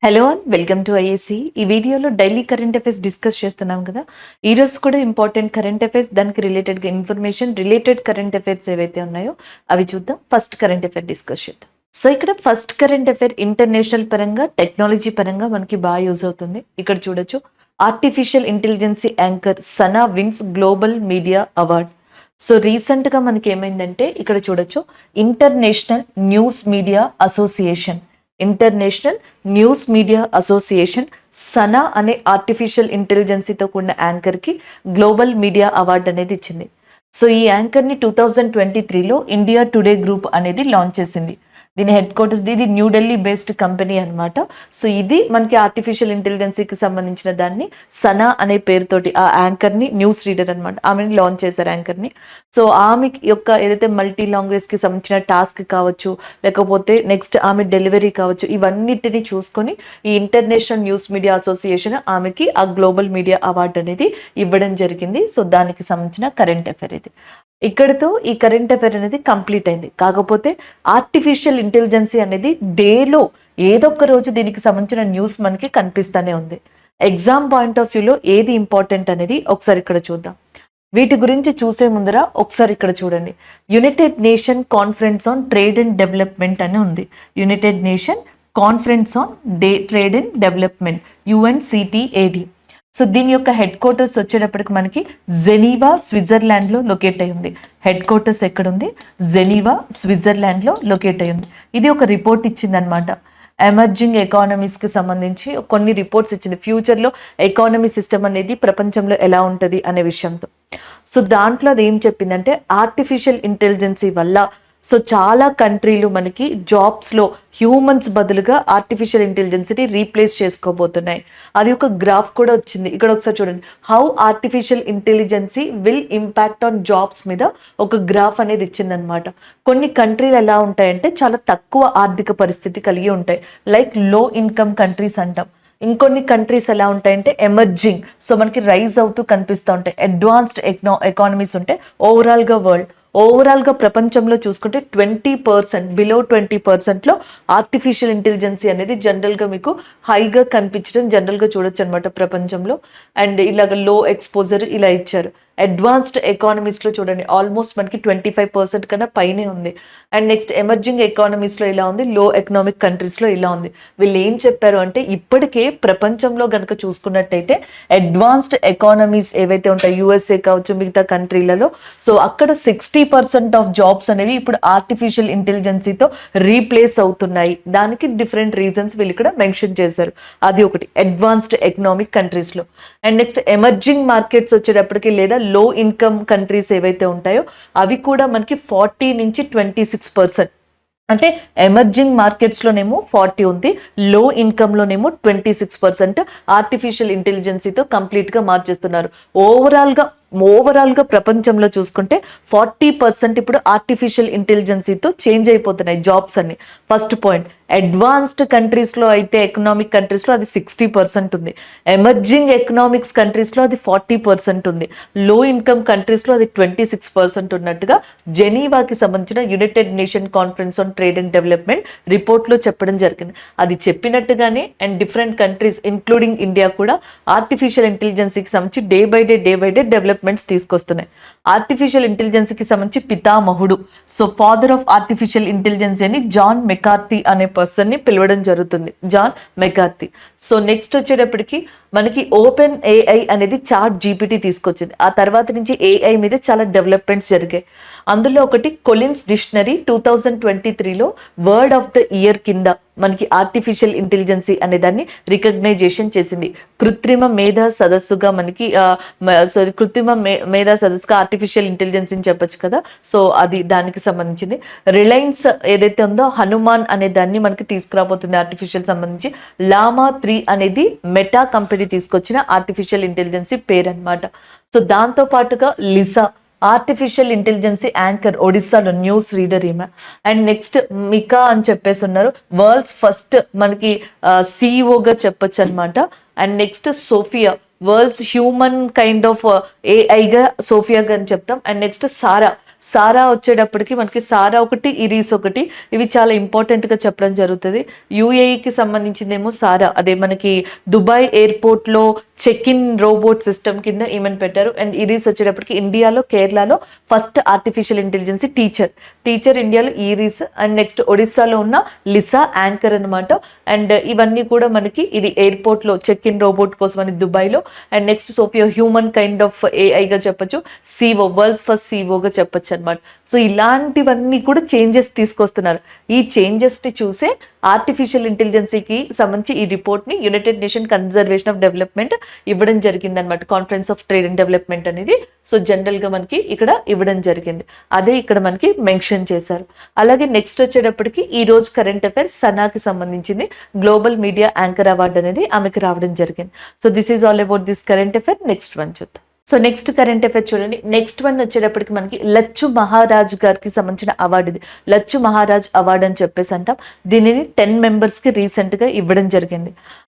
Hello and welcome to IAC. ఈ వీడియోలో daily current affairs discuss చేస్తున్నాం కదా. ఈ రోజు కూడా ఇంపార్టెంట్ కరెంట్ అఫైర్స్, దానికి రిలేటెడ్గా ఇన్ఫర్మేషన్, రిలేటెడ్ కరెంట్ అఫైర్స్ ఏవైతే ఉన్నాయో అవి చూద్దాం. ఫస్ట్ కరెంట్ అఫైర్ డిస్కస్ చేద్దాం. సో ఇక్కడ ఫస్ట్ కరెంట్ అఫైర్ ఇంటర్నేషనల్ పరంగా, టెక్నాలజీ పరంగా మనకి బాగా యూజ్ అవుతుంది. ఇక్కడ చూడొచ్చు, artificial intelligence anchor Sana wins global media award. So రీసెంట్గా మనకి ఏమైందంటే ఇక్కడ చూడొచ్చు, international news media association international news media association Sana అనే ఆర్టిఫిషియల్ ఇంటెలిజెన్సీతో కూడిన యాంకర్కి గ్లోబల్ మీడియా అవార్డు అనేది ఇచ్చింది. సో ఈ యాంకర్ని 2023లో ఇండియా టుడే గ్రూప్ అనేది లాంచ్ చేసింది. దీని హెడ్ క్వార్టర్స్ ఇది న్యూఢిల్లీ బేస్డ్ కంపెనీ అనమాట. సో ఇది మనకి ఆర్టిఫిషియల్ ఇంటెలిజెన్సీకి సంబంధించిన దాన్ని సనా అనే పేరుతోటి ఆ యాంకర్ని, న్యూస్ రీడర్ అనమాట, ఆమెని లాంచ్ చేశారు యాంకర్ని. సో ఆమె యొక్క ఏదైతే మల్టీ లాంగ్వేజ్కి సంబంధించిన టాస్క్ కావచ్చు, లేకపోతే నెక్స్ట్ ఆమె డెలివరీ కావచ్చు, ఇవన్నిటిని చూసుకొని ఈ ఇంటర్నేషనల్ న్యూస్ మీడియా అసోసియేషన్ ఆమెకి ఆ గ్లోబల్ మీడియా అవార్డు అనేది ఇవ్వడం జరిగింది. సో దానికి సంబంధించిన కరెంట్ అఫైర్ ఇది. ఇక్కడితో ఈ కరెంట్ అఫైర్ అనేది కంప్లీట్ అయింది. కాకపోతే ఆర్టిఫిషియల్ ఇంటెలిజెన్సీ అనేది డేలో ఏదో ఒక రోజు దీనికి సంబంధించిన న్యూస్ మనకి కనిపిస్తూనే ఉంది. ఎగ్జామ్ పాయింట్ ఆఫ్ వ్యూలో ఏది ఇంపార్టెంట్ అనేది ఒకసారి ఇక్కడ చూద్దాం. వీటి గురించి చూసే ముందర ఒకసారి ఇక్కడ చూడండి, United Nation Conference on Trade and development అని ఉంది. United Nation Conference on Trade and development, UNCTAD. So దీని యొక్క హెడ్ క్వార్టర్స్ వచ్చేటప్పటికి మనకి జెనీవా, స్విట్జర్లాండ్లో లొకేట్ అయి ఉంది. హెడ్ క్వార్టర్స్ ఎక్కడుంది? జెనీవా, స్విట్జర్లాండ్లో లొకేట్ అయి ఉంది. ఇది ఒక రిపోర్ట్ ఇచ్చిందనమాట. ఎమర్జింగ్ ఎకానమీస్కి సంబంధించి కొన్ని రిపోర్ట్స్ ఇచ్చింది, ఫ్యూచర్లో ఎకానమీ సిస్టమ్ అనేది ప్రపంచంలో ఎలా ఉంటుంది అనే విషయంతో. సో దాంట్లో అది ఏం చెప్పిందంటే, ఆర్టిఫిషియల్ ఇంటెలిజెన్సీ వల్ల సో చాలా కంట్రీలు మనకి జాబ్స్లో హ్యూమన్స్ బదులుగా ఆర్టిఫిషియల్ ఇంటెలిజెన్సీని రీప్లేస్ చేసుకోబోతున్నాయి. అది ఒక గ్రాఫ్ కూడా వచ్చింది. ఇక్కడ ఒకసారి చూడండి, how artificial intelligence will impact on jobs మీద ఒక గ్రాఫ్ అనేది ఇచ్చిందనమాట. కొన్ని కంట్రీలు ఎలా ఉంటాయంటే చాలా తక్కువ ఆర్థిక పరిస్థితి కలిగి ఉంటాయి, లైక్ లో ఇన్కమ్ కంట్రీస్ అంటాం. ఇంకొన్ని కంట్రీస్ ఎలా ఉంటాయంటే ఎమర్జింగ్, సో మనకి రైజ్ అవుతూ కనిపిస్తూ ఉంటాయి. అడ్వాన్స్డ్ ఎకానమీస్ ఉంటే ఓవరాల్గా ప్రపంచంలో చూసుకుంటే 20%, బిలో 20%లో ఆర్టిఫిషియల్ ఇంటెలిజెన్సీ అనేది జనరల్గా మీకు హైగా కనిపించడం జనరల్గా చూడొచ్చు అనమాట ప్రపంచంలో. అండ్ ఇలాగ లో ఎక్స్పోజర్ ఇలా ఇచ్చారు. అడ్వాన్స్డ్ ఎకానమీస్లో చూడండి, ఆల్మోస్ట్ మనకి 25% కన్నా పైనే ఉంది. అండ్ నెక్స్ట్ ఎమర్జింగ్ ఎకానమీస్లో ఇలా ఉంది, లో ఎకనామిక్ కంట్రీస్లో ఇలా ఉంది. వీళ్ళు ఏం చెప్పారు అంటే, ఇప్పటికే ప్రపంచంలో కనుక చూసుకున్నట్టయితే అడ్వాన్స్డ్ ఎకానమీస్ ఏవైతే ఉంటాయి, USA కావచ్చు, మిగతా కంట్రీలలో, సో అక్కడ 60% ఆఫ్ జాబ్స్ అనేవి ఇప్పుడు ఆర్టిఫిషియల్ ఇంటెలిజెన్సీతో రీప్లేస్ అవుతున్నాయి. దానికి డిఫరెంట్ రీజన్స్ వీళ్ళు ఇక్కడ మెన్షన్ చేశారు. అది ఒకటి అడ్వాన్స్డ్ ఎకనామిక్ కంట్రీస్లో. అండ్ నెక్స్ట్ ఎమర్జింగ్ మార్కెట్స్ వచ్చేటప్పటికి లేదా లో ఇన్కమ్ కంట్రీస్ ఏవైతే ఉంటాయో అవి కూడా మనకి 40 నుంచి 26%. అంటే ఎమర్జింగ్ మార్కెట్స్లోనేమో 40 ఉంది, లో ఇన్కమ్లోనేమో 26% ఆర్టిఫిషియల్ ఇంటెలిజెన్సీతో కంప్లీట్గా మార్చేస్తున్నారు. ఓవరాల్గా ప్రపంచంలో చూసుకుంటే 40% ఇప్పుడు ఆర్టిఫిషియల్ ఇంటెలిజెన్సీతో చేంజ్ అయిపోతున్నాయి జాబ్స్ అన్ని. ఫస్ట్ పాయింట్, అడ్వాన్స్డ్ కంట్రీస్లో అయితే ఎకనామిక్ కంట్రీస్లో అది 60% ఉంది, ఎమర్జింగ్ ఎకనామిక్స్ కంట్రీస్లో అది 40% ఉంది, లో ఇన్కమ్ కంట్రీస్లో అది 26% ఉన్నట్టుగా జెనీవాకి సంబంధించిన United Nation Conference on Trade and Development రిపోర్ట్లో చెప్పడం జరిగింది. అది చెప్పినట్టుగానే and different countries including India కూడా ఆర్టిఫిషియల్ ఇంటెలిజెన్సీకి సంబంధించి డే బై డే డెవలప్మెంట్స్ తీసుకొస్తున్నాయి. ఆర్టిఫిషియల్ ఇంటెలిజెన్సీకి సంబంధించి పితామహుడు, so father of artificial intelligence అని జాన్ మెకార్థీ అనే పర్సన్ని పిలవడం జరుగుతుంది, జాన్ మెకార్థీ. సో నెక్స్ట్ వచ్చేటప్పటికి మనకి ఓపెన్ AI అనేది చాట్ GPT తీసుకొచ్చింది. ఆ తర్వాత నుంచి AI మీద చాలా డెవలప్మెంట్స్ జరిగాయి. అందులో ఒకటి కొలిన్స్ డిక్షనరీ 2023లో వర్డ్ ఆఫ్ ద ఇయర్ కింద మనకి ఆర్టిఫిషియల్ ఇంటెలిజెన్సీ అనే దాన్ని రికగ్నైజేషన్ చేసింది. కృత్రిమ మేధా సదస్సుగా మనకి కృత్రిమ మేధా సదస్సుగా ఆర్టిఫిషియల్ ఇంటెలిజెన్సీని చెప్పొచ్చు కదా. సో అది దానికి సంబంధించింది. రిలయన్స్ ఏదైతే ఉందో హనుమాన్ అనే దాన్ని మనకి తీసుకురాబోతుంది ఆర్టిఫిషియల్ సంబంధించి. లామా 3 అనేది మెటా కంపెనీ తీసుకొచ్చిన ఆర్టిఫిషియల్ ఇంటెలిజెన్సీ పేరు అనమాట. సో దాంతో పాటుగా లిసా ఆర్టిఫిషియల్ ఇంటెలిజెన్సీ యాంకర్, ఒడిస్సాలో న్యూస్ రీడర్ ఈమె. అండ్ నెక్స్ట్ మికా అని చెప్పేసి ఉన్నారు, వరల్డ్స్ ఫస్ట్ మనకి CEOగా చెప్పొచ్చు అనమాట. And next Sophia, world's human kind of AIగా సోఫియాగా అని చెప్తాం. అండ్ నెక్స్ట్ సారా, సారా వచ్చేటప్పటికి మనకి సారా ఒకటి, ఇరీస్ ఒకటి, ఇవి చాలా ఇంపార్టెంట్ గా చెప్పడం జరుగుతుంది. యుఏఈకి సంబంధించిందేమో సారా, అదే మనకి దుబాయ్ ఎయిర్పోర్ట్ లో చెక్ ఇన్ రోబోట్ సిస్టమ్ కింద ఈమెను పెట్టారు. అండ్ ఇరీస్ వచ్చేటప్పటికి ఇండియాలో కేరళలో ఫస్ట్ ఆర్టిఫిషియల్ ఇంటెలిజెన్స్ టీచర్ ఇండియాలో ఈరీస్. అండ్ నెక్స్ట్ ఒడిస్సాలో ఉన్న లిసా యాంకర్ అనమాట. అండ్ ఇవన్నీ కూడా మనకి ఇది ఎయిర్పోర్ట్ లో చెక్ ఇన్ రోబోట్ కోసం అని దుబాయ్లో. And next Sophia human kind of ఏఐగా చెప్పొచ్చు, సిఓ వరల్డ్స్ ఫస్ట్ సిఓగా చెప్పొచ్చు అనమాట. సో ఇలాంటివన్నీ కూడా చేంజెస్ తీసుకొస్తున్నారు. ఈ చేంజెస్ ని చూసే ఆర్టిఫిషియల్ ఇంటెలిజెన్సీకి సంబంధించి ఈ రిపోర్ట్ ని United nation conservation of development ఇవ్వడం జరిగింది అనమాట. Conference of trade and development అనేది సో జనరల్ గా మనకి ఇక్కడ ఇవ్వడం జరిగింది. అదే ఇక్కడ మనకి మెన్షన్ చేశారు. అలాగే నెక్స్ట్ వచ్చేటప్పటికి ఈ రోజు కరెంట్ అఫైర్స్ సనాకి సంబంధించింది గ్లోబల్ మీడియా యాంకర్ అవార్డు అనేది ఆమెకి రావడం జరిగింది. So this is all about this current affair. Next one చూద్దాం. సో నెక్స్ట్ కరెంట్ అఫైర్ చూడండి. నెక్స్ట్ వన్ వచ్చేటప్పటికి మనకి లచ్చు మహారాజ్ గారికి సంబంధించిన అవార్డు ఇది. లచ్చు మహారాజ్ అవార్డు అని చెప్పేసి అంటాం. దీనిని 10 మెంబర్స్ కి రీసెంట్ గా ఇవ్వడం జరిగింది.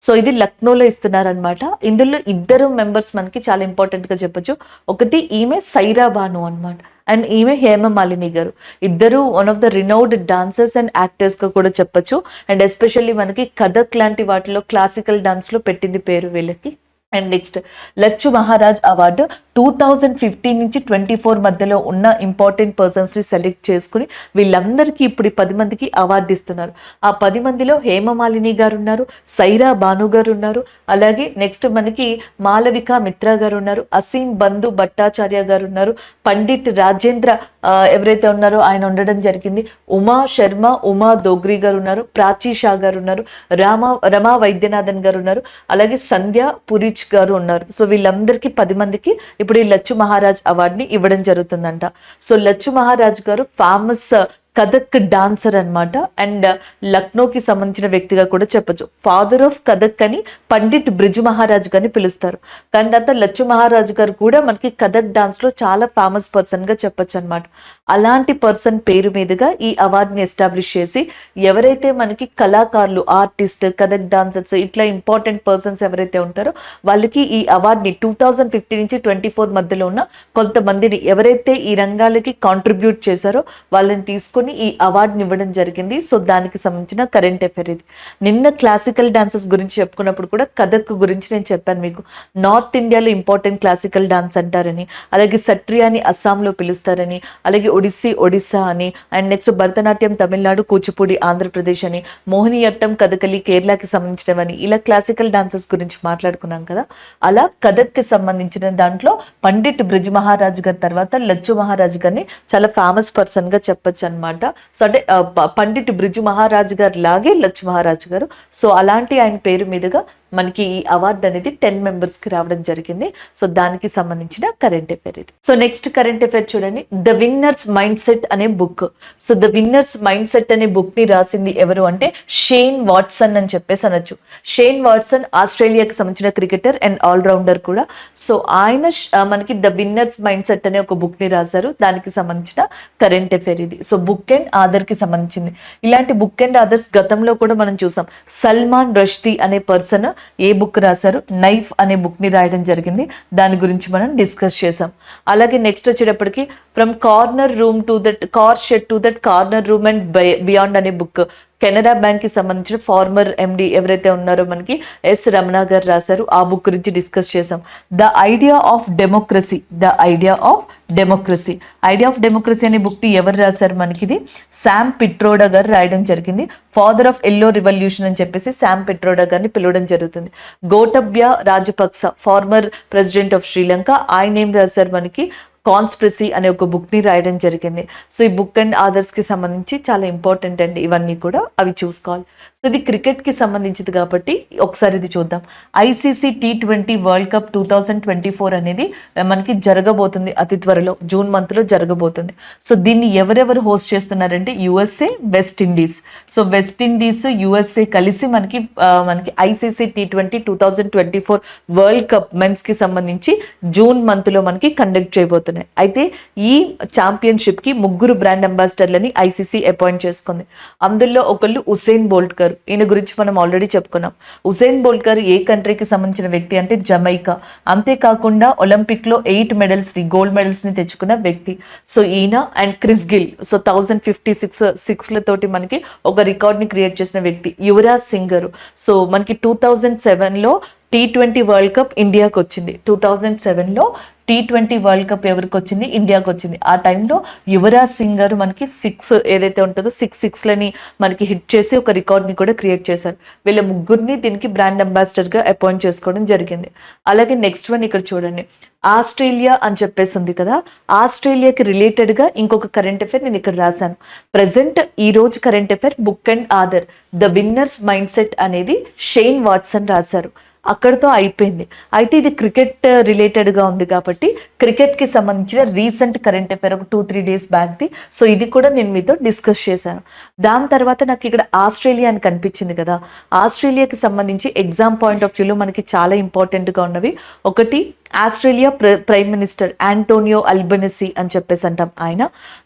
సో ఇది లక్నోలో ఇస్తున్నారనమాట. ఇందులో 2 మెంబర్స్ మనకి చాలా ఇంపార్టెంట్ గా చెప్పొచ్చు. ఒకటి ఈమె సైరా బాను అనమాట, అండ్ ఈమె హేమమాలిని గారు. ఇద్దరు one of the renowned dancers and actors గా కూడా చెప్పొచ్చు. అండ్ ఎస్పెషల్లీ మనకి కథక్ లాంటి వాటిలో క్లాసికల్ డాన్స్ లో పెట్టింది పేరు వీళ్ళకి. And next Lachhu Maharaj award 2015 నుంచి 24 మధ్యలో ఉన్న ఇంపార్టెంట్ పర్సన్స్ ని సెలెక్ట్ చేసుకుని వీళ్ళందరికీ ఇప్పుడు 10 మందికి అవార్డు ఇస్తున్నారు. ఆ 10 మందిలో హేమమాలిని గారు ఉన్నారు, సైరా బాను గారు ఉన్నారు, అలాగే నెక్స్ట్ మనకి మాలవిక మిత్రా గారు ఉన్నారు, అసీం బంధు భట్టాచార్య గారు ఉన్నారు, పండిట్ రాజేంద్ర ఎవరైతే ఉన్నారో ఆయన ఉండడం జరిగింది, ఉమా శర్మ ఉమా దోగ్రి గారు ఉన్నారు, ప్రాచీ షా గారు ఉన్నారు, రమా వైద్యనాథన్ గారు ఉన్నారు, అలాగే సంధ్య పురిచ్ గారు ఉన్నారు. సో వీళ్ళందరికీ 10 మందికి ఇప్పుడు ఈ లచ్చు మహారాజ్ అవార్డుని ఇవ్వడం జరుగుతుందంట. సో లచ్చు మహారాజ్ గారు ఫేమస్ కథక్ డాన్సర్ అనమాట. అండ్ లక్నోకి సంబంధించిన వ్యక్తిగా కూడా చెప్పొచ్చు. ఫాదర్ ఆఫ్ కథక్ అని పండిట్ బ్రిజ్ మహారాజ్ గారిని పిలుస్తారు. కానీ తర్వాత లచ్చు మహారాజ్ గారు కూడా మనకి కథక్ డాన్స్ లో చాలా ఫేమస్ పర్సన్ గా చెప్పొచ్చు అనమాట. అలాంటి పర్సన్ పేరు మీదుగా ఈ అవార్డుని ఎస్టాబ్లిష్ చేసి ఎవరైతే మనకి కళాకారులు, ఆర్టిస్ట్, కథక్ డాన్సర్స్ ఇట్లా ఇంపార్టెంట్ పర్సన్స్ ఎవరైతే ఉంటారో వాళ్ళకి ఈ అవార్డుని 2015 నుంచి 24 మధ్యలో ఉన్న కొంతమందిని ఎవరైతే ఈ రంగాలకి కాంట్రిబ్యూట్ చేశారో వాళ్ళని తీసుకొని ఈ అవార్డుని ఇవ్వడం జరిగింది. సో దానికి సంబంధించిన కరెంట్ అఫైర్ ఇది. నిన్న క్లాసికల్ డాన్సెస్ గురించి చెప్పుకున్నప్పుడు కూడా కథక్ గురించి నేను చెప్పాను మీకు. నార్త్ ఇండియాలో ఇంపార్టెంట్ క్లాసికల్ డాన్స్ అంటారని, అలాగే సట్రియాని అస్సాంలో పిలుస్తారని, అలాగే ఒడిస్సా అని, అండ్ నెక్స్ట్ భరతనాట్యం తమిళనాడు, కూచిపూడి ఆంధ్రప్రదేశ్ అని, మోహినియట్టం కథకలి కేరళకి సంబంధించినవని, ఇలా క్లాసికల్ డాన్సెస్ గురించి మాట్లాడుకున్నాం కదా. అలా కథక్కి సంబంధించిన దాంట్లో పండిట్ బ్రిజ్ మహారాజ్ గారి తర్వాత లచ్చు మహారాజ్ గారిని చాలా ఫేమస్ పర్సన్ గా చెప్పొచ్చు అనమాట. సో అంటే పండిట్ బ్రిజ్ మహారాజ్ గారు లాగే లచ్చు మహారాజ్ గారు. సో అలాంటి ఆయన పేరు మీదుగా మనకి ఈ అవార్డు అనేది 10 మెంబర్స్ కి రావడం జరిగింది. సో దానికి సంబంధించిన కరెంట్ అఫైర్ ఇది. సో నెక్స్ట్ కరెంట్ అఫైర్ చూడండి. ద విన్నర్స్ మైండ్ సెట్ అనే book. So the winners mind set అనే బుక్ ని రాసింది ఎవరు అంటే షేన్ వాట్సన్ అని చెప్పేసి అనొచ్చు. షేన్ వాట్సన్ ఆస్ట్రేలియాకి సంబంధించిన క్రికెటర్ అండ్ ఆల్రౌండర్ కూడా. సో ఆయన మనకి ద విన్నర్స్ మైండ్ సెట్ అనే ఒక బుక్ ని రాశారు. దానికి సంబంధించిన కరెంట్ అఫైర్ ఇది. సో బుక్ అండ్ ఆథర్ కి సంబంధించింది. ఇలాంటి బుక్ అండ్ ఆథర్స్ గతంలో కూడా మనం చూసాం. సల్మాన్ రష్దీ అనే పర్సన్ ఏ బుక్ రాశారు, నైఫ్ అనే బుక్ ని రాయడం జరిగింది. దాని గురించి మనం డిస్కస్ చేసాం. అలాగే నెక్స్ట్ వచ్చేటప్పటికి from corner room to that car shed to that corner room and beyond అనే బుక్ కెనరా బ్యాంక్ కి సంబంధించిన ఫార్మర్ ఎండి ఎవరైతే ఉన్నారో మనకి ఎస్ రమణ గారు రాశారు. ఆ బుక్ గురించి డిస్కస్ చేసాం. ద ఐడియా ఆఫ్ డెమోక్రసీ అనే బుక్ ని ఎవరు రాశారు మనకి, ఇది శామ్ పిట్రోడా గారు రాయడం జరిగింది. ఫాదర్ ఆఫ్ ఎల్లో రివల్యూషన్ అని చెప్పేసి శామ్ పిట్రోడా గారిని పిలవడం జరుగుతుంది. Gotabaya Rajapaksa former president of Sri Lanka, ఆయన ఏం రాశారు మనకి కాన్స్పిరసీ అనే ఒక బుక్ ని రాయడం జరిగింది. సో ఈ బుక్ అండ్ ఆథర్స్ కి సంబంధించి చాలా ఇంపార్టెంట్ అండి ఇవన్నీ కూడా, అవి చూసుకోవాలి. సో ఇది క్రికెట్ కి సంబంధించింది కాబట్టి ఒకసారి ఇది చూద్దాం. ఐసీసీ T20 వరల్డ్ కప్ 2024 అనేది మనకి జరగబోతుంది అతి త్వరలో, జూన్ మంత్ లో జరగబోతుంది. సో దీన్ని ఎవరెవరు హోస్ట్ చేస్తున్నారంటే USA, west Indies. So west Indies, USA కలిసి మనకి ICC T20 2024 world cup men's కి సంబంధించి జూన్ మంత్ లో మనకి కండక్ట్ చేయబోతున్నారు. జరుగుతున్నాయి. అయితే ఈ ఛాంపియన్షిప్ కి 3 బ్రాండ్ అంబాసిడర్లని ఐసీసీ అపాయింట్ చేసుకుంది. అందులో ఒకళ్ళు ఉసేన్ బోల్ట్ గారు. ఈయన గురించి మనం ఆల్రెడీ చెప్పుకున్నాం. ఉసేన్ బోల్ట్ గారు ఏ కంట్రీకి సంబంధించిన వ్యక్తి అంటే జమైకా. అంతేకాకుండా ఒలింపిక్ లో 8 మెడల్స్ ని, గోల్డ్ మెడల్స్ ని తెచ్చుకున్న వ్యక్తి. సో ఈయన అండ్ క్రిస్ గిల్, సో 1056 మనకి ఒక రికార్డ్ ని క్రియేట్ చేసిన వ్యక్తి. యువరాజ్ సింగ్ గారు, సో మనకి 2007లో T20 వరల్డ్ కప్ ఇండియాకి వచ్చింది. 2007లో T20 వరల్డ్ కప్ ఎవరికి వచ్చింది? ఇండియాకి వచ్చింది. ఆ టైంలో యువరాజ్ సింగ్ గారు మనకి 6 ఏదైతే ఉంటుందో 6 మనకి హిట్ చేసి ఒక రికార్డ్ని కూడా క్రియేట్ చేశారు. వీళ్ళ ముగ్గురిని దీనికి బ్రాండ్ అంబాసిడర్గా అపాయింట్ చేసుకోవడం జరిగింది. అలాగే నెక్స్ట్ వన్ ఇక్కడ చూడండి, ఆస్ట్రేలియా అని చెప్పేసి ఉంది కదా, ఆస్ట్రేలియాకి రిలేటెడ్గా ఇంకొక కరెంట్ అఫైర్ నేను ఇక్కడ రాశాను. ప్రజెంట్ ఈ రోజు current affair book and author the winners mindset అనేది షేన్ వాట్సన్ రాశారు. అక్కడితో అయిపోయింది. అయితే ఇది క్రికెట్ రిలేటెడ్గా ఉంది కాబట్టి క్రికెట్కి సంబంధించిన రీసెంట్ కరెంట్ అఫైర్ ఒక 2-3 డేస్ బ్యాక్ది. సో ఇది కూడా నేను మీతో డిస్కస్ చేశాను. దాని తర్వాత నాకు ఇక్కడ ఆస్ట్రేలియా అని కనిపించింది కదా, ఆస్ట్రేలియాకి సంబంధించి ఎగ్జామ్ పాయింట్ ఆఫ్ వ్యూలో మనకి చాలా ఇంపార్టెంట్గా ఉన్నవి. ఒకటి, Australia prime minister Antonio Albanese అని చెప్పేసి అంటాం ఆయన.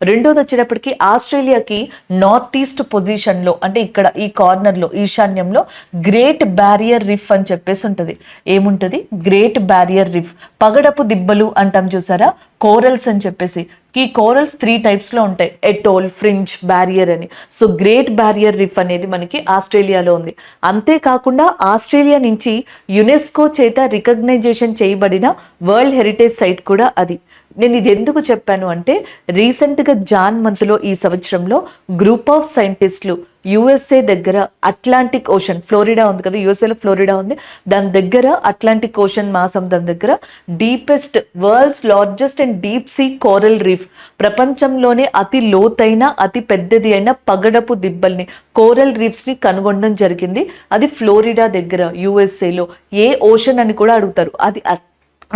రెండోది వచ్చేటప్పటికి ఆస్ట్రేలియాకి నార్త్ ఈస్ట్ పొజిషన్లో, అంటే ఇక్కడ ఈ కార్నర్లో ఈశాన్యంలో గ్రేట్ బ్యారియర్ రిఫ్ అని చెప్పేసి ఉంటుంది. ఏముంటుంది? Great barrier రిఫ్. పగడపు దిబ్బలు అంటాం చూసారా, కోరల్స్ అని చెప్పేసి. ఈ కోరల్స్ 3 టైప్స్లో ఉంటాయి, ఎటోల్, ఫ్రింజ్, బ్యారియర్ అని. సో గ్రేట్ బ్యారియర్ రిఫ్ అనేది మనకి ఆస్ట్రేలియాలో ఉంది. అంతేకాకుండా ఆస్ట్రేలియా నుంచి యునెస్కో చేత రికగ్నైజేషన్ చేయబడిన వరల్డ్ హెరిటేజ్ సైట్ కూడా అది. నేను ఇది ఎందుకు చెప్పాను అంటే, రీసెంట్గా జాన్ మంత్లో ఈ సంవత్సరంలో గ్రూప్ ఆఫ్ సైంటిస్టులు యుఎస్ఏ దగ్గర అట్లాంటిక్ ఓషన్, ఫ్లోరిడా ఉంది కదా, యుఎస్ఏలో ఫ్లోరిడా ఉంది, దాని దగ్గర అట్లాంటిక్ ఓషన్ మహాసముద్రం దగ్గర deepest, world's largest and deep sea coral reef, ప్రపంచంలోనే అతి లోతైన అతి పెద్దది అయిన పగడపు దిబ్బల్ని, కోరల్ రీఫ్స్ ని కనుగొనడం జరిగింది. అది ఫ్లోరిడా దగ్గర యుఎస్ఏలో. ఏ ఓషన్ అని కూడా అడుగుతారు. అది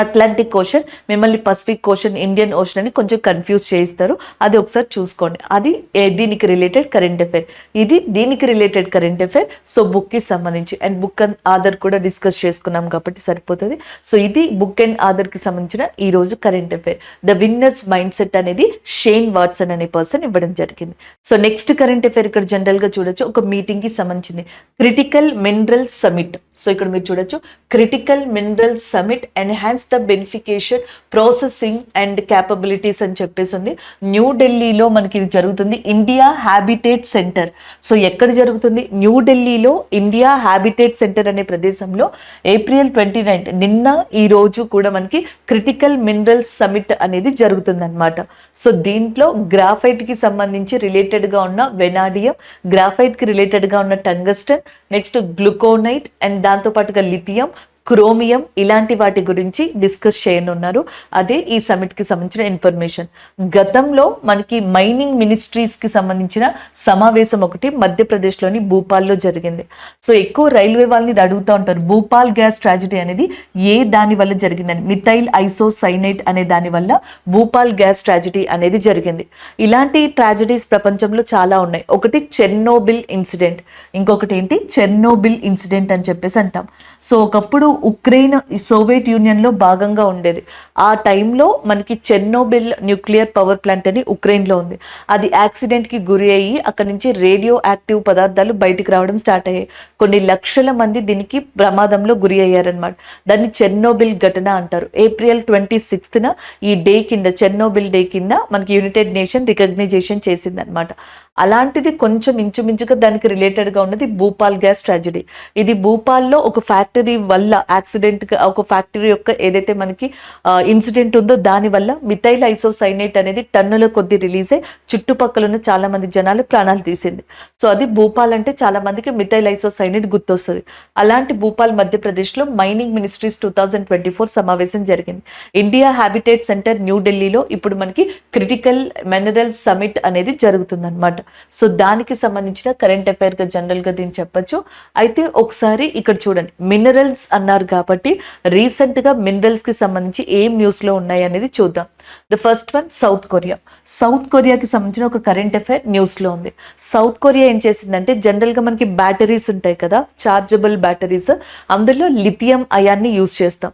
అట్లాంటిక్ ఓషన్, మిమ్మల్ని పసిఫిక్ ఓషన్, ఇండియన్ ఓషన్ అని కొంచెం కన్ఫ్యూజ్ చేయిస్తారు. అది ఒకసారి చూసుకోండి. అది దీనికి రిలేటెడ్ కరెంట్ అఫైర్. ఇది దీనికి రిలేటెడ్ కరెంట్ అఫైర్. సో బుక్కి సంబంధించి అండ్ బుక్ అండ్ ఆధార్ కూడా డిస్కస్ చేసుకున్నాం కాబట్టి సరిపోతుంది. సో ఇది బుక్ అండ్ ఆధార్కి సంబంధించిన ఈ రోజు current affair. The winners mindset అనేది షేన్ వాట్సన్ అనే పర్సన్ ఇవ్వడం జరిగింది. సో నెక్స్ట్ కరెంట్ అఫైర్ ఇక్కడ జనరల్గా చూడొచ్చు, ఒక మీటింగ్కి సంబంధించింది, క్రిటికల్ మినరల్ సమిట్. సో ఇక్కడ మీరు చూడొచ్చు, critical mineral summit enhance the బెనిఫికేషన్ processing and capabilities అని చెప్పేసి ఉంది. న్యూఢిల్లీలో మనకి ఇది జరుగుతుంది. India habitat centre. సో ఎక్కడ జరుగుతుంది? న్యూఢిల్లీలో ఇండియా హ్యాబిటేట్ సెంటర్ అనే ప్రదేశంలో April 29 నిన్న ఈ రోజు కూడా మనకి క్రిటికల్ మినరల్ సమిట్ అనేది జరుగుతుంది అనమాట. సో దీంట్లో గ్రాఫైట్కి సంబంధించి రిలేటెడ్గా ఉన్న వెనాడియం, గ్రాఫైట్కి రిలేటెడ్గా ఉన్న టంగస్టన్, నెక్స్ట్ గ్లూకోనైట్ అండ్ దాంతోపాటుగా లిథియం, క్రోమియం, ఇలాంటి వాటి గురించి డిస్కస్ చేయనున్నారు. అదే ఈ సమిట్కి సంబంధించిన ఇన్ఫర్మేషన్. గతంలో మనకి మైనింగ్ మినిస్ట్రీస్కి సంబంధించిన సమావేశం ఒకటి మధ్యప్రదేశ్లోని భూపాల్లో జరిగింది. సో ఎక్కువ రైల్వే వాళ్ళని అడుగుతూ ఉంటారు, భూపాల్ గ్యాస్ ట్రాజడీ అనేది దాని వల్ల జరిగిందని. మిథైల్ ఐసోసైనైట్ అనే దాని వల్ల భూపాల్ గ్యాస్ ట్రాజడీ అనేది జరిగింది. ఇలాంటి ట్రాజడీస్ ప్రపంచంలో చాలా ఉన్నాయి. ఒకటి చెర్నోబిల్ ఇన్సిడెంట్, ఇంకొకటి ఏంటి? చెర్నోబిల్ ఇన్సిడెంట్ అని చెప్పేసి అంటాం. సో ఒకప్పుడు ఉక్రెయిన్ సోవియట్ యూనియన్లో భాగంగా ఉండేది. ఆ టైంలో మనకి చెర్నోబిల్ న్యూక్లియర్ పవర్ ప్లాంట్ అని ఉక్రెయిన్లో ఉంది. అది యాక్సిడెంట్కి గురి అయ్యి అక్కడి నుంచి రేడియో యాక్టివ్ పదార్థాలు బయటికి రావడం స్టార్ట్ అయ్యాయి. కొన్ని లక్షల మంది దీనికి ప్రమాదంలో గురి అయ్యారనమాట. దాన్ని చెర్నోబిల్ ఘటన అంటారు. April 26న ఈ డే కింద, చెర్నోబిల్ డే కింద మనకి యునైటెడ్ నేషన్ రికగ్నైజేషన్ చేసింది అనమాట. అలాంటిది కొంచెం ఇంచుమించుగా దానికి రిలేటెడ్గా ఉన్నది భూపాల్ గ్యాస్ ట్రాజడీ. ఇది భూపాల్లో ఒక ఫ్యాక్టరీ వల్ల యాక్సిడెంట్గా, ఒక ఫ్యాక్టరీ యొక్క ఏదైతే మనకి ఇన్సిడెంట్ ఉందో దాని వల్ల మిథైల్ ఐసోసైనేట్ అనేది టన్నుల కొద్ది రిలీజ్ అయ్యి చుట్టుపక్కల ఉన్న చాలా మంది జనాలు ప్రాణాలు తీసింది. సో అది భూపాల్ అంటే చాలా మందికి మిథైల్ ఐసోసైనేట్ గుర్తొస్తుంది. అలాంటి భూపాల్ మధ్యప్రదేశ్లో మైనింగ్ మినిస్ట్రీస్ 2024 సమావేశం జరిగింది. ఇండియా హ్యాబిటేట్ సెంటర్ న్యూఢిల్లీలో ఇప్పుడు మనకి క్రిటికల్ మినరల్ సమిట్ అనేది జరుగుతుంది అనమాట. సో దానికి సంబంధించిన కరెంట్ అఫైర్ గా జనరల్ గా దీన్ని చెప్పొచ్చు. అయితే ఒకసారి ఇక్కడ చూడండి, మినరల్స్ అన్నాం అన్నారు కాబట్టి రీసెంట్ గా మినరల్స్ కి సంబంధించి ఏం న్యూస్ లో ఉన్నాయి అనేది చూద్దాం. The first one South Korea. South కొరియాకి సంబంధించిన ఒక కరెంట్ అఫైర్ న్యూస్ లో ఉంది. సౌత్ కొరియా ఏం చేసిందంటే జనరల్ గా మనకి బ్యాటరీస్ ఉంటాయి కదా, చార్జబుల్ బ్యాటరీస్, అందులో లిథియం అయాన్ని యూజ్ చేస్తాం.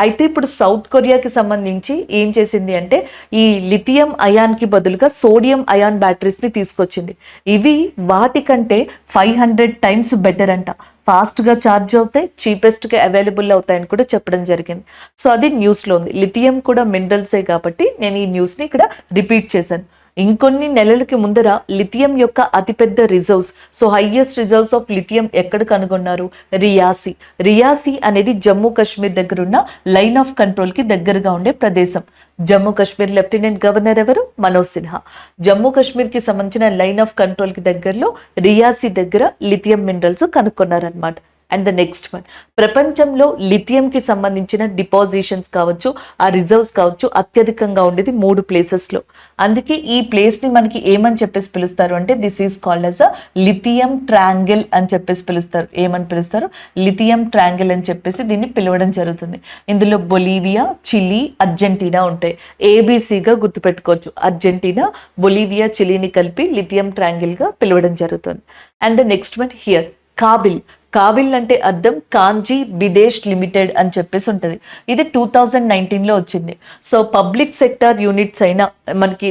అయితే ఇప్పుడు సౌత్ కొరియాకి సంబంధించి ఏం చేసింది అంటే ఈ లిథియం అయాన్కి బదులుగా సోడియం అయాన్ బ్యాటరీస్ ని తీసుకొచ్చింది. ఇవి వాటికంటే 500 టైమ్స్ బెటర్ అంట. ఫాస్ట్గా ఛార్జ్ అవుతాయి, చీపెస్ట్గా అవైలబుల్ అవుతాయని కూడా చెప్పడం జరిగింది. సో అది న్యూస్లో ఉంది. లిథియం కూడా మినరల్సే కాబట్టి నేను ఈ న్యూస్ని ఇక్కడ రిపీట్ చేశాను. ఇంకొన్ని నెలలకి ముందర లిథియం యొక్క అతిపెద్ద reserves, so highest reserves of lithium ఎక్కడ కనుగొన్నారు? రియాసీ. రియాసీ అనేది జమ్మూ కాశ్మీర్ దగ్గర ఉన్న లైన్ ఆఫ్ కంట్రోల్కి దగ్గరగా ఉండే ప్రదేశం. జమ్మూ కాశ్మీర్ లెఫ్టినెంట్ గవర్నర్ ఎవరు? మనోజ్ సిన్హా. జమ్మూ కాశ్మీర్కి సంబంధించిన లైన్ ఆఫ్ కంట్రోల్కి దగ్గరలో రియాసీ దగ్గర లిథియం మినరల్స్ కనుక్కున్నారనమాట. అండ్ ద నెక్స్ట్ వన్, ప్రపంచంలో లిథియంకి సంబంధించిన డిపాజిషన్స్ కావచ్చు, ఆ రిజర్వ్స్ కావచ్చు, అత్యధికంగా ఉండేది 3 ప్లేసెస్లో. అందుకే ఈ ప్లేస్ని మనకి ఏమని చెప్పేసి పిలుస్తారు అంటే this is called as a lithium triangle అని చెప్పేసి పిలుస్తారు. ఏమని పిలుస్తారు? లిథియం ట్రయాంగిల్ అని చెప్పేసి దీన్ని పిలవడం జరుగుతుంది. ఇందులో బొలీవియా, చిలీ, అర్జెంటీనా ఉంటాయి. ఏబీసీగా గుర్తుపెట్టుకోవచ్చు. అర్జెంటీనా, బొలీవియా, చిలీని కలిపి లిథియం ట్రయాంగిల్గా పిలవడం జరుగుతుంది. And the next one here Kaabil. Kaabil అంటే అర్థం కాంజీ బిదేశ్ లిమిటెడ్ అని చెప్పేసి ఉంటుంది. ఇది 2019లో వచ్చింది. సో పబ్లిక్ సెక్టార్ యూనిట్స్ అయినా మనకి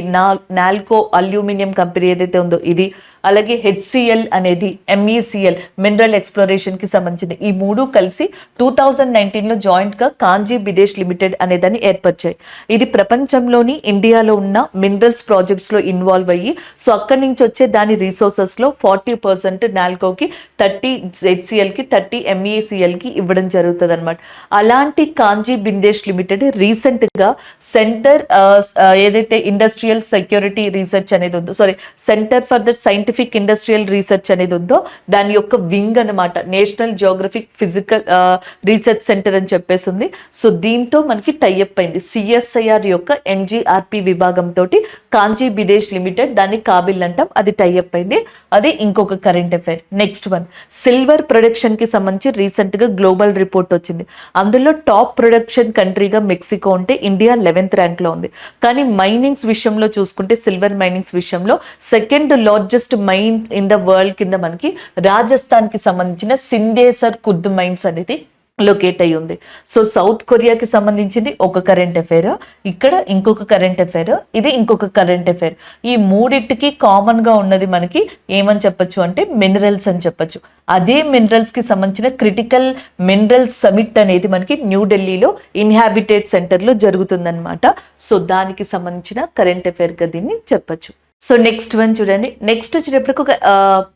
నాల్కో అల్యూమినియం కంపెనీ ఏదైతే ఉందో ఇది, అలాగే హెచ్సిఎల్ అనేది, ఎంఈసిఎల్ మినరల్ ఎక్స్ప్లోరేషన్కి సంబంధించింది, ఈ 3 కలిసి 2019లో జాయింట్గా కాంజీ బిదేశ్ లిమిటెడ్ అనే దాన్ని ఏర్పరిచాయి. ఇది ప్రపంచంలోని ఇండియాలో ఉన్న మినరల్స్ ప్రాజెక్ట్స్లో ఇన్వాల్వ్ అయ్యి, సో అక్కడి నుంచి వచ్చే దాని రిసోర్సెస్లో 40% నాల్కోకి, 30 హెచ్సిఎల్కి, 30 ఎంఈసిఎల్కి ఇవ్వడం జరుగుతుంది అనమాట. అలాంటి కాంజీ బిదేశ్ లిమిటెడ్ రీసెంట్గా సెంటర్ ఏదైతే ఇండస్ట్రియల్ సెక్యూరిటీ రీసెర్చ్ అనేది ఉందో, centre for the scientific industrial research అనేది ఉందో దాని యొక్క వింగ్ అనమాట, national geographic physical research centre అని చెప్పేసి ఉంది. సో దీంతో మనకి టైఅప్ అయింది. సిఎస్ఐఆర్ యొక్క ఎన్జిఆర్పి విభాగంతో కాంజీ బిదేశ్ లిమిటెడ్, దాన్ని కాబిల్ అంటాం, అది టైఅప్ అయింది. అది ఇంకొక current affair. Next one, silver production కి సంబంధించి రీసెంట్ గా గ్లోబల్ రిపోర్ట్ వచ్చింది. అందులో టాప్ ప్రొడక్షన్ కంట్రీగా మెక్సికో ఉంటే ఇండియా 11th ర్యాంక్ లో ఉంది. కానీ మైనింగ్స్ విషయంలో చూసుకుంటే, సిల్వర్ మైనింగ్స్ విషయంలో second largest mine in the world కింద మనకి రాజస్థాన్ కి సంబంధించిన సిండేసర్ కుర్ద్ మైన్స్ అనేది లొకేట్ అయి ఉంది. సో సౌత్ కొరియాకి సంబంధించింది ఒక కరెంట్ అఫైర్, ఇక్కడ ఇంకొక కరెంట్ అఫైర్, ఇది ఇంకొక కరెంట్ అఫైర్. ఈ మూడింటికి కామన్ గా ఉన్నది మనకి ఏమని చెప్పొచ్చు అంటే మినరల్స్ అని చెప్పొచ్చు. అదే మినరల్స్ కి సంబంధించిన క్రిటికల్ మినరల్స్ సమిట్ అనేది మనకి న్యూఢిల్లీలో ఇన్హాబిటెడ్ సెంటర్ లో జరుగుతుందన్నమాట. సో దానికి సంబంధించిన కరెంట్ అఫైర్ గా దీన్ని చెప్పొచ్చు. సో నెక్స్ట్ వన్ చూడండి. నెక్స్ట్ వచ్చేటప్పటికి ఒక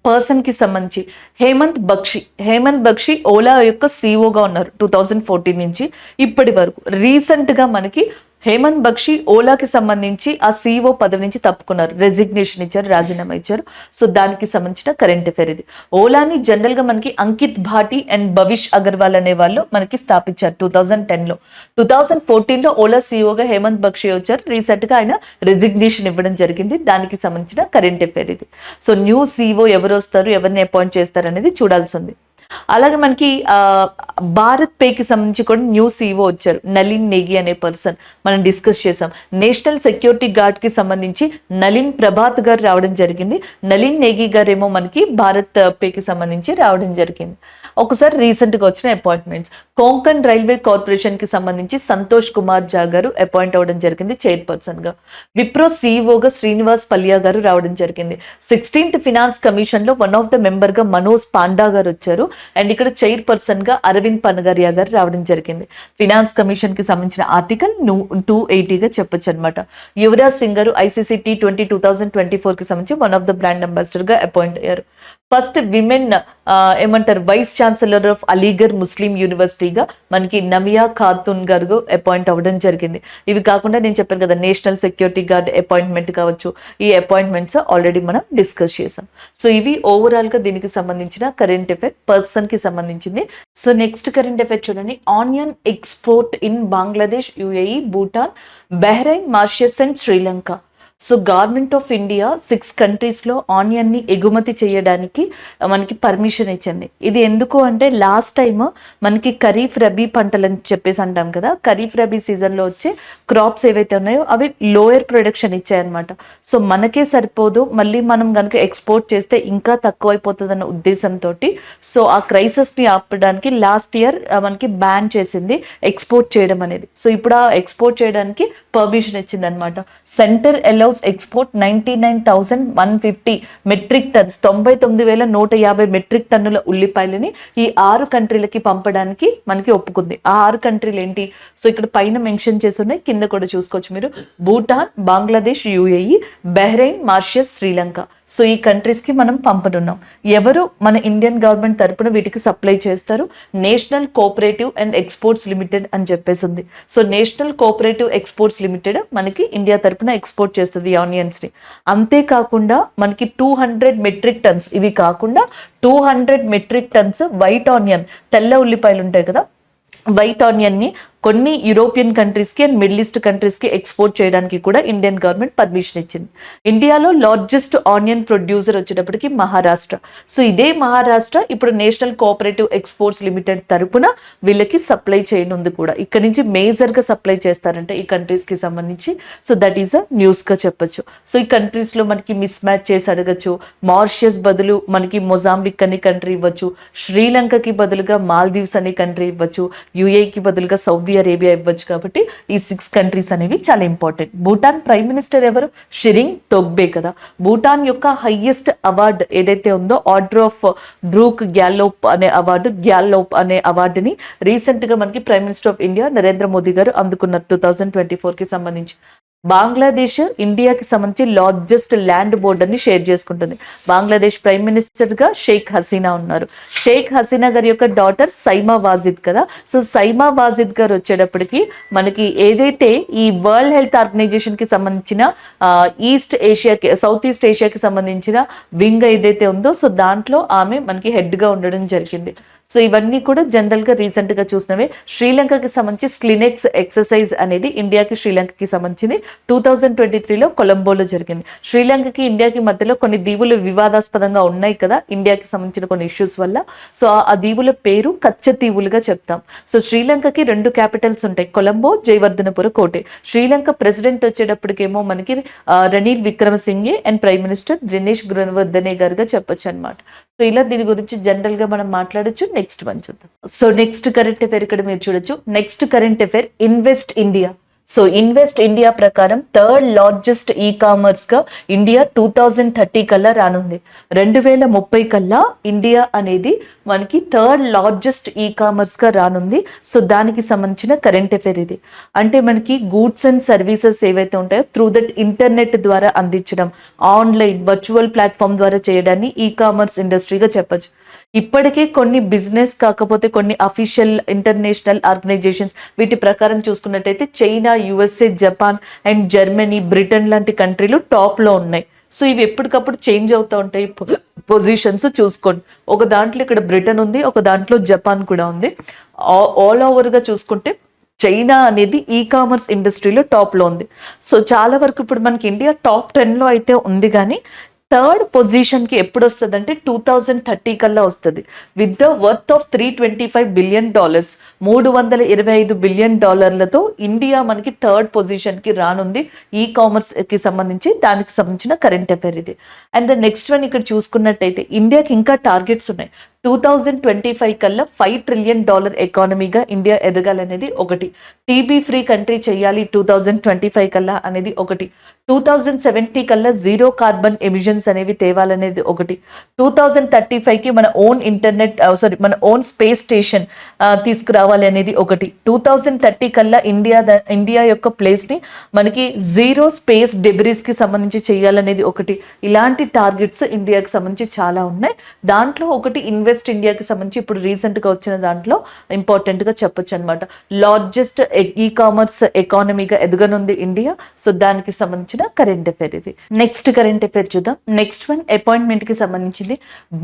పర్సన్ కి సంబంధించి హేమంత్ బక్షి. హేమంత్ బక్షి ఓలా యొక్క సిఇఓగా ఉన్నారు 2014 నుంచి ఇప్పటి వరకు. రీసెంట్ గా మనకి హేమంత్ బక్షి ఓలాకి సంబంధించి ఆ సిఇఓ పదవి నుంచి తప్పుకున్నారు, రెసిగ్నేషన్ ఇచ్చారు, రాజీనామా ఇచ్చారు. సో దానికి సంబంధించిన కరెంట్ అఫైర్ ఇది. ఓలాని జనరల్ గా మనకి అంకిత్ భాటి అండ్ భవిష్ అగర్వాల్ అనే వాళ్ళు మనకి స్థాపించారు 2010లో. 2014లో ఓలా సిఇఓగా హేమంత్ బక్షి వచ్చారు. రీసెంట్ గా ఆయన రెసిగ్నేషన్ ఇవ్వడం జరిగింది. దానికి సంబంధించిన కరెంట్ అఫైర్ ఇది. సో న్యూ సిఇఓ ఎవరు వస్తారు, ఎవరిని అపాయింట్ చేస్తారు అనేది చూడాల్సి ఉంది. అలాగే మనకి భారత్ పేకి సంబంధించి కూడా న్యూ సిఇఓ వచ్చారు, నలిన్ నేగి అనే పర్సన్, మనం డిస్కస్ చేసాం. నేషనల్ సెక్యూరిటీ గార్డ్ కి సంబంధించి నలిన్ ప్రభాత్ గారు రావడం జరిగింది. నలిన్ నేగి గారు ఏమో మనకి భారత్ పేకి సంబంధించి రావడం జరిగింది. ఒకసారి రీసెంట్ గా వచ్చిన అపాయింట్మెంట్స్, కోంకన్ రైల్వే కార్పొరేషన్ కి సంబంధించి సంతోష్ కుమార్ జా గారు అపాయింట్ అవ్వడం జరిగింది చైర్పర్సన్ గా. విప్రో సిఇఓగా శ్రీనివాస్ పల్లియా గారు రావడం జరిగింది. 16th ఫినాన్స్ కమిషన్ లో వన్ ఆఫ్ ద మెంబర్ గా మనోజ్ పాండా గారు వచ్చారు. అండ్ ఇక్కడ చైర్పర్సన్ గా అరవింద్ పనగరియా గారు రావడం జరిగింది. ఫినాన్స్ కమిషన్ కి సంబంధించిన ఆర్టికల్ 280 గా చెప్పొచ్చు అనమాట. యువరాజ్ సింగ్ గారు ఐసీసీ T20 2024 కి సంబంధించి one of the brand ambassador గా అపాయింట్ అయ్యారు. ఫస్ట్ విమెన్ ఏమంటారు వైస్ ఛాన్సలర్ ఆఫ్ అలీగర్ ముస్లిం యూనివర్సిటీగా మనకి నమియా ఖాతున్ గారు అపాయింట్ అవ్వడం జరిగింది. ఇవి కాకుండా నేను చెప్పాను కదా నేషనల్ సెక్యూరిటీ గార్డ్ అపాయింట్మెంట్ కావచ్చు, ఈ అపాయింట్మెంట్స్ ఆల్రెడీ మనం డిస్కస్ చేసాం. సో ఇవి ఓవరాల్ గా దీనికి సంబంధించిన కరెంట్ అఫైర్ పర్సన్ కి సంబంధించింది. సో నెక్స్ట్ కరెంట్ అఫైర్ చూడండి. Onion export in Bangladesh, UAE, Bhutan, Bahrain, Mauritius and Sri Lanka. So government of India 6 కంట్రీస్లో ఆనియన్ని ఎగుమతి చేయడానికి మనకి పర్మిషన్ ఇచ్చింది. ఇది ఎందుకు అంటే లాస్ట్ టైం మనకి ఖరీఫ్ రబీ పంటలు అని చెప్పేసి అంటాం కదా, ఖరీఫ్ రబీ సీజన్లో వచ్చే క్రాప్స్ ఏవైతే ఉన్నాయో అవి లోయర్ ప్రొడక్షన్ ఇచ్చాయన్నమాట. సో మనకే సరిపోదు, మళ్ళీ మనం కనుక ఎక్స్పోర్ట్ చేస్తే ఇంకా తక్కువైపోతుంది అన్న ఉద్దేశంతో సో ఆ క్రైసిస్ని ఆపడానికి లాస్ట్ ఇయర్ మనకి బ్యాన్ చేసింది ఎక్స్పోర్ట్ చేయడం అనేది. సో ఇప్పుడు ఆ ఎక్స్పోర్ట్ చేయడానికి పర్మిషన్ ఇచ్చింది అనమాట. Centre allows export 99,150 metric tons, 99,150 metric టన్నుల ఉల్లిపాయలని ఈ 6 కంట్రీలకి పంపడానికి మనకి ఒప్పుకుంది. ఆ 6 కంట్రీలు ఏంటి? సో ఇక్కడ పైన మెన్షన్ చేసి ఉన్నాయి, కింద కూడా చూసుకోవచ్చు మీరు. Bhutan, Bangladesh, UAE, Bahrain, Mauritius, Sri Lanka. So ఈ కంట్రీస్కి మనం పంపనున్నాం. ఎవరు మన ఇండియన్ గవర్నమెంట్ తరపున వీటికి సప్లై చేస్తారు? National cooperative and exports limited అని చెప్పేసి ఉంది. So national cooperative exports limited మనకి ఇండియా తరపున ఎక్స్పోర్ట్ చేస్తుంది ఆనియన్స్ని. అంతేకాకుండా మనకి 200 మెట్రిక్ టన్స్, ఇవి కాకుండా 200 మెట్రిక్ టన్స్ వైట్ ఆనియన్, తెల్ల ఉల్లిపాయలు ఉంటాయి కదా, వైట్ ఆనియన్ని కొన్ని యూరోపియన్ కంట్రీస్కి అండ్ మిడిల్ ఈస్ట్ కంట్రీస్కి ఎక్స్పోర్ట్ చేయడానికి కూడా ఇండియన్ గవర్నమెంట్ పర్మిషన్ ఇచ్చింది. ఇండియాలో లార్జెస్ట్ ఆనియన్ ప్రొడ్యూసర్ వచ్చేటప్పటికి మహారాష్ట్ర. సో ఇదే మహారాష్ట్ర ఇప్పుడు నేషనల్ కోఆపరేటివ్ ఎక్స్పోర్ట్స్ లిమిటెడ్ తరపున వీళ్ళకి సప్లై చేయనుంది కూడా. ఇక్కడ నుంచి మేజర్గా సప్లై చేస్తారంటే ఈ కంట్రీస్కి సంబంధించి. సో దట్ ఈస్ అ న్యూస్గా చెప్పొచ్చు. సో ఈ కంట్రీస్లో మనకి మిస్ మ్యాచ్ చేసి అడగచ్చు. మారిషస్ బదులు మనకి మొజాంబిక్ అనే కంట్రీ ఇవ్వచ్చు, శ్రీలంకకి బదులుగా మాల్దీవ్స్ అనే కంట్రీ ఇవ్వచ్చు, యుఏకి బదులుగా సౌదీ అరేబియా ఇవ్వచ్చు. కాబట్టి ఈ 6 కంట్రీస్ అనేవి చాలా ఇంపార్టెంట్. భూటాన్ ప్రైమ్ మినిస్టర్ ఎవరు? షిరింగ్ తోగ్బే కదా. భూటాన్ యొక్క హైయెస్ట్ అవార్డు ఏదైతే ఉందో ఆర్డర్ ఆఫ్ డ్రూక్ గ్యాలోప్ అనే అవార్డుని రీసెంట్ గా మనకి prime minister of India Narendra Modi గారు అందుకున్నారు 2024కి సంబంధించి. బంగ్లాదేశ్ ఇండియాకి సంబంధించి లార్జెస్ట్ ల్యాండ్ బోర్డర్ని షేర్ చేసుకుంటుంది. బంగ్లాదేశ్ ప్రైమ్ మినిస్టర్గా షేక్ హసీనా ఉన్నారు. షేక్ హసీనా గారి యొక్క డాటర్ సైమా వాజిద్ కదా. సో సైమా వాజిద్ గారు వచ్చేటప్పటికి మనకి ఏదైతే ఈ వరల్డ్ హెల్త్ ఆర్గనైజేషన్కి సంబంధించిన సౌత్ ఈస్ట్ ఏషియాకి సంబంధించిన వింగ్ ఏదైతే ఉందో సో దాంట్లో ఆమె మనకి హెడ్గా ఉండడం జరిగింది. సో ఇవన్నీ కూడా జనరల్గా రీసెంట్గా చూసినవే. శ్రీలంకకి సంబంధించి స్లినెక్స్ ఎక్సర్సైజ్ అనేది ఇండియాకి శ్రీలంకకి సంబంధించింది 2023లో కొలంబోలో జరిగింది. శ్రీలంకకి ఇండియాకి మధ్యలో కొన్ని దీవులు వివాదాస్పదంగా ఉన్నాయి కదా ఇండియాకి సంబంధించిన కొన్ని ఇష్యూస్ వల్ల. సో ఆ దీవుల పేరు కచ్చతీవులుగా చెప్తాం. సో శ్రీలంకకి 2 క్యాపిటల్స్ ఉంటాయి, కొలంబో, జయవర్ధనపుర కోటే. శ్రీలంక ప్రెసిడెంట్ వచ్చేటప్పటికేమో మనకి Ranil Wickremesinghe and prime minister Dinesh Gunawardena గారుగా చెప్పొచ్చు అనమాట. సో ఇలా దీని గురించి జనరల్ గా మనం మాట్లాడొచ్చు. నెక్స్ట్ వన్ చూద్దాం. సో నెక్స్ట్ కరెంట్ అఫైర్ ఇక్కడ మీరు చూడొచ్చు. Next current affair invest India. So invest India ప్రకారం 3rd లార్జెస్ట్ ఈ కామర్స్ గా ఇండియా 2030 కల్లా రానుంది. 2030 కల్లా ఇండియా అనేది మనకి 3rd లార్జెస్ట్ ఈ కామర్స్ గా రానుంది. సో దానికి సంబంధించిన కరెంట్ అఫైర్ ఇది. అంటే మనకి గూడ్స్ అండ్ సర్వీసెస్ ఏవైతే ఉంటాయో త్రూ దట్ ఇంటర్నెట్ ద్వారా అందించడం, ఆన్లైన్ వర్చువల్ ప్లాట్ఫామ్ ద్వారా చేయడాన్ని ఈ కామర్స్ ఇండస్ట్రీగా చెప్పచ్చు. ఇప్పటికే కొన్ని బిజినెస్ కాకపోతే కొన్ని అఫీషియల్ ఇంటర్నేషనల్ ఆర్గనైజేషన్స్ వీటి ప్రకారం చూసుకున్నట్టయితే China, USA, Japan and Germany, Britain లాంటి కంట్రీలు టాప్లో ఉన్నాయి. సో ఇవి ఎప్పటికప్పుడు చేంజ్ అవుతూ ఉంటాయి పొజిషన్స్. చూసుకోండి, ఒక దాంట్లో ఇక్కడ బ్రిటన్ ఉంది, ఒక దాంట్లో జపాన్ కూడా ఉంది. ఆల్ ఓవర్గా చూసుకుంటే చైనా అనేది ఈ కామర్స్ ఇండస్ట్రీలో టాప్లో ఉంది. సో చాలా వరకు ఇప్పుడు మనకి ఇండియా టాప్ 10లో అయితే ఉంది, కానీ 3rd పొజిషన్కి ఎప్పుడు వస్తుంది అంటే 2030 కల్లా వస్తుంది. With the worth of $325 billion, $325 billion India మనకి 3rd పొజిషన్కి రానుంది ఈ కామర్స్కి సంబంధించి. దానికి సంబంధించిన కరెంట్ అఫైర్ ఇది. అండ్ ద నెక్స్ట్ వన్ ఇక్కడ చూసుకున్నట్టయితే ఇండియాకి ఇంకా టార్గెట్స్ ఉన్నాయి. 2025 కల్లా $5 ట్రిలియన్ ఎకానమీగా ఇండియా ఎదగాలనేది ఒకటి. టీబీ ఫ్రీ కంట్రీ చేయాలి 2025 కల్లా అనేది ఒకటి. 2070 కల్లా 0 కార్బన్ ఎమిషన్స్ అనేవి తేవాలనేది ఒకటి. 2035కి మన ఓన్ మన ఓన్ స్పేస్ స్టేషన్ తీసుకురావాలి అనేది ఒకటి. 2030 కల్లా ఇండియా యొక్క ప్లేస్ని మనకి 0 స్పేస్ డెబ్రీస్కి సంబంధించి చేయాలనేది ఒకటి. ఇలాంటి టార్గెట్స్ ఇండియాకి సంబంధించి చాలా ఉన్నాయి. దాంట్లో ఒకటి ఇన్వెస్ట్ ఇండియాకి సంబంధించి ఇప్పుడు రీసెంట్ గా వచ్చిన దాంట్లో ఇంపార్టెంట్ గా చెప్పొచ్చు అనమాట. లార్జెస్ట్ ఈ కామర్స్ ఎకానమీగా ఎదగనుంది ఇండియా. సో దానికి సంబంధించిన కరెంట్ అఫైర్ ఇది. నెక్స్ట్ కరెంట్ అఫైర్ చూద్దాం. నెక్స్ట్ వన్ అపాయింట్మెంట్ కి సంబంధించింది.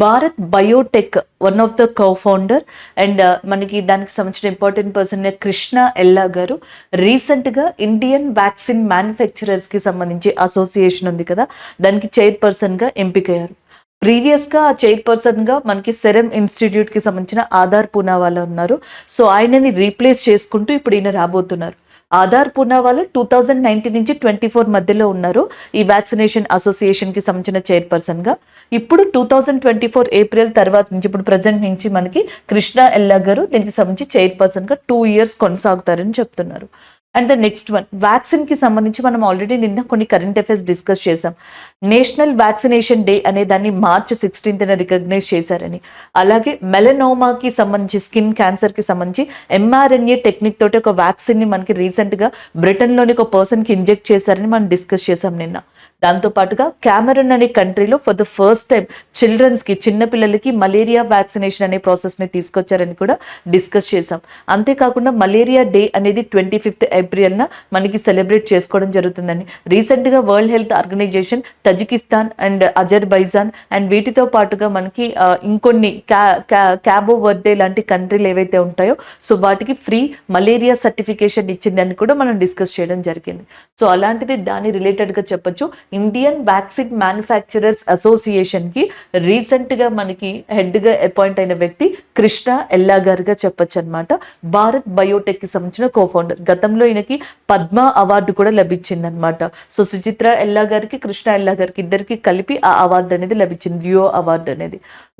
Bharat Biotech one of the co founder and మనకి దానికి సంబంధించిన ఇంపార్టెంట్ పర్సన్ కృష్ణ ఎల్లా గారు రీసెంట్ గా ఇండియన్ వ్యాక్సిన్ మ్యానుఫ్యాక్చరర్స్ కి సంబంధించి అసోసియేషన్ ఉంది కదా, దానికి చైర్పర్సన్ గా ఎంపికయ్యారు. ప్రీవియస్ గా చైర్పర్సన్ గా మనకి సెరమ్ ఇన్స్టిట్యూట్ కి సంబంధించిన ఆధార్ పూనావాలా ఉన్నారు. సో ఆయనని రీప్లేస్ చేసుకుంటూ ఇప్పుడు ఈయన రాబోతున్నారు. ఆధార్ పూనావాలా 2019 నుంచి 24 మధ్యలో ఉన్నారు ఈ వ్యాక్సినేషన్ అసోసియేషన్ కి సంబంధించిన చైర్పర్సన్ గా. ఇప్పుడు 2024 ఏప్రిల్ తర్వాత నుంచి ఇప్పుడు ప్రజెంట్ నుంచి మనకి కృష్ణ ఎల్లా గారు దీనికి సంబంధించి చైర్పర్సన్ గా 2 years కొనసాగుతారని చెప్తున్నారు. And the next one vaccine కి సంబంధించి మనం ఆల్రెడీ నిన్న కొన్ని కరెంట్ అఫైర్స్ డిస్కస్ చేసాం. నేషనల్ వ్యాక్సినేషన్ డే అనే దాన్ని March 16th రికగ్నైజ్ చేశారని, అలాగే మెలనోమాకి సంబంధించి స్కిన్ క్యాన్సర్ కి సంబంధించి mRNA టెక్నిక్ తోటి ఒక వ్యాక్సిన్ ని మనకి రీసెంట్ గా బ్రిటన్ లోని ఒక పర్సన్ కి ఇంజెక్ట్ చేశారని మనం డిస్కస్ చేసాం నిన్న. దాంతో పాటుగా క్యామరూన్ అనే కంట్రీలో for the first time childrens కి చిన్నపిల్లలకి మలేరియా వ్యాక్సినేషన్ అనే ప్రాసెస్ ని తీసుకొచ్చారని కూడా డిస్కస్ చేసాం. అంతేకాకుండా మలేరియా డే అనేది 25th ఏప్రిల్ మనకి సెలబ్రేట్ చేసుకోవడం జరుగుతుందని రీసెంట్ గా World Health Organization Tajikistan and Azerbaijan and వీటితో పాటుగా మనకి ఇంకొన్ని క్యాబో వర్డే లాంటి కంట్రీలు ఏవైతే ఉంటాయో సో వాటికి ఫ్రీ మలేరియా సర్టిఫికేషన్ ఇచ్చిందని కూడా మనం డిస్కస్ చేయడం జరిగింది. సో అలాంటిది దాని రిలేటెడ్ గా చెప్పొచ్చు. ఇండియన్ వ్యాక్సిన్ మ్యానుఫ్యాక్చరర్స్ అసోసియేషన్ కి రీసెంట్ గా మనకి హెడ్ గా అపాయింట్ అయిన వ్యక్తి కృష్ణ ఎల్లా గారుగా చెప్పొచ్చు అనమాట. భారత్ బయోటెక్ కి సంబంధించిన కోఫౌండర్. గతంలో ఈయనకి పద్మ అవార్డు కూడా లభించింది అనమాట. సో సుచిత్ర ఎల్లా గారికి కృష్ణ ఎల్లా గారికి ఇద్దరికి కలిపి ఆ అవార్డు అనేది లభించింది, రియో అవార్డు అనేది.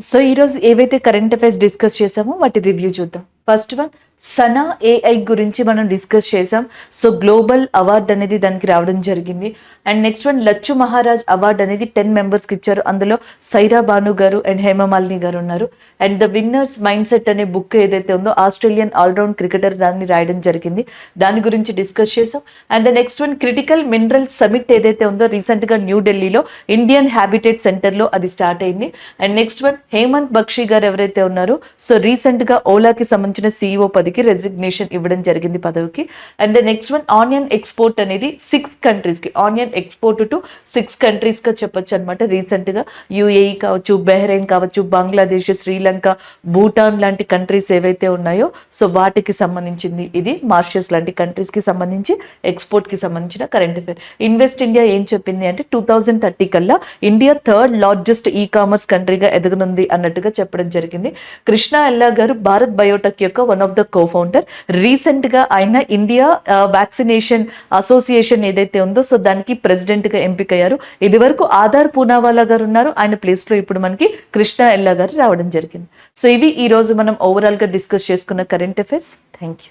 సో ఈరోజు ఏవైతే కరెంట్ అఫైర్స్ డిస్కస్ చేసామో వాటి రివ్యూ చూద్దాం. ఫస్ట్ వన్ సనా ఏఐ గురించి మనం డిస్కస్ చేసాం. సో గ్లోబల్ అవార్డ్ అనేది దానికి రావడం జరిగింది. And next one Lachhu Maharaj award అనేది 10 members కి ఇచ్చారు. అందులో సైరా బాను గారు అండ్ హేమమాలిని గారు ఉన్నారు. And the winners mind set అనే బుక్ ఏదైతే ఉందో ఆస్ట్రేలియన్ ఆల్రౌండ్ క్రికెటర్ దాన్ని రాయడం జరిగింది, దాని గురించి డిస్కస్ చేసాం. And the next one critical mineral summit ఏదైతే ఉందో రీసెంట్ గా న్యూఢిల్లీలో ఇండియన్ హ్యాబిటేట్ సెంటర్ లో అది స్టార్ట్ అయింది. And next one Hemant Bakshi garu ఎవరైతే ఉన్నారో సో రీసెంట్ గా ఓలాకి సంబంధించిన CEO పదవికి రెసిగ్నేషన్ ఇవ్వడం జరిగింది పదవికి. And the next one onion export అనేది 6 countries కి, ఆనియన్ ఎక్స్పోర్ట్ టు 6 countries గా చెప్పొచ్చు అనమాట. రీసెంట్ గా UAE కావచ్చు, బెహ్రెయిన్ కావచ్చు, బంగ్లాదేశ్, శ్రీలంక, భూటాన్ లాంటి కంట్రీస్ ఏవైతే ఉన్నాయో సో వాటికి సంబంధించింది ఇది. మారిషస్ లాంటి కంట్రీస్ కి సంబంధించి ఎక్స్పోర్ట్ కి సంబంధించిన కరెంట్ అఫైర్. ఇన్వెస్ట్ ఇండియా ఏం చెప్పింది అంటే 2030 కల్లా India 3rd largest e commerce కంట్రీగా ఎదగనుంది అన్నట్టుగా చెప్పడం జరిగింది. కృష్ణ ఎల్లా గారు భారత్ బయోటెక్ యొక్క one of the cofounder. Recent గా ఆయన ఇండియా వ్యాక్సినేషన్ అసోసియేషన్ ఏదైతే ఉందో సో దానికి ప్రెసిడెంట్ గా ఎంపికయ్యారు. ఇది వరకు ఆధార్ పూనావాలా గారు ఉన్నారు, ఆయన ప్లేస్ లో ఇప్పుడు మనకి కృష్ణ ఎల్లా గారు రావడం జరిగింది. సో ఇవి ఈ రోజు మనం ఓవరాల్ గా డిస్కస్ చేసుకున్న కరెంట్ అఫైర్స్. Thank you.